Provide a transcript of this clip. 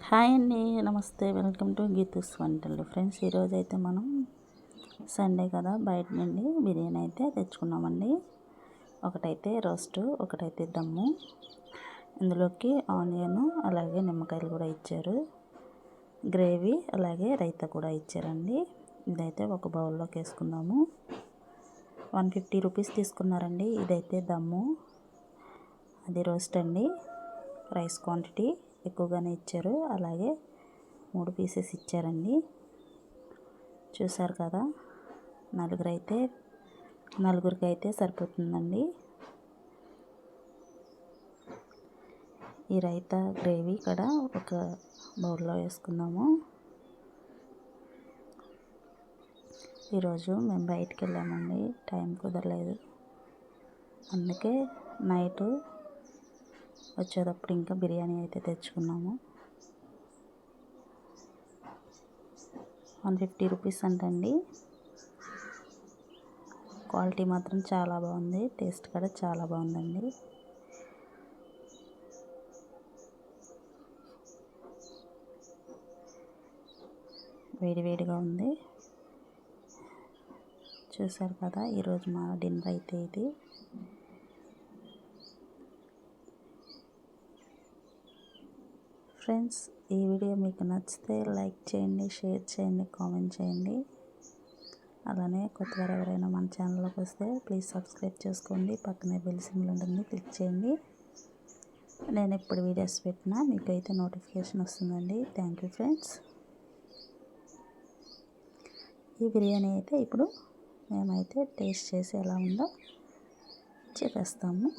Hi అండి, నమస్తే. Welcome to Geethu's వంటలు. ఫ్రెండ్స్, ఈరోజు అయితే మనం సండే కదా, బయట నుండి బిర్యానీ అయితే తెచ్చుకున్నామండి. ఒకటైతే రోస్టు, ఒకటైతే దమ్ము. ఇందులోకి ఆనియన్ అలాగే నిమ్మకాయలు కూడా ఇచ్చారు. గ్రేవీ అలాగే రైతా కూడా ఇచ్చారండి. ఇదైతే ఒక బౌల్లోకి వేసుకుందాము. 150 రూపీస్ తీసుకున్నారండి. ఇదైతే దమ్ము, అది రోస్ట్ అండి. రైస్ క్వాంటిటీ ఎక్కువగానే ఇచ్చారు. అలాగే 3 పీసెస్ ఇచ్చారండి. చూసారు కదా, నలుగురికి అయితే సరిపోతుందండి. ఈ రైతా గ్రేవీ కూడా ఒక బౌల్లో వేసుకుందాము. ఈరోజు మేము బయటికి వెళ్ళామండి, టైం కుదరలేదు. అందుకే నైట్ వచ్చేటప్పుడు ఇంకా బిర్యానీ అయితే తెచ్చుకున్నాము. 150 రూపీస్ అంటండి. క్వాలిటీ మాత్రం చాలా బాగుంది, టేస్ట్ కూడా చాలా బాగుందండి. వేడివేడిగా ఉంది. చూసారు కదా, ఈరోజు మా డిన్నర్ అయితే ఇది. ఫ్రెండ్స్, ఈ వీడియో మీకు నచ్చితే లైక్ చేయండి, షేర్ చేయండి, కామెంట్ చేయండి. అలానే కొత్తగా ఎవరైనా మన ఛానల్లోకి వస్తే ప్లీజ్ సబ్స్క్రైబ్ చేసుకోండి. పక్కనే బెల్ సింబల్ ఉంటుంది, క్లిక్ చేయండి. నేను ఎప్పుడు వీడియోస్ పెట్టినా మీకైతే నోటిఫికేషన్ వస్తుందండి. Thank you friends. ఈ బిర్యానీ అయితే ఇప్పుడు మేమైతే టేస్ట్ చేసి ఎలా ఉందో చెప్పేస్తాము.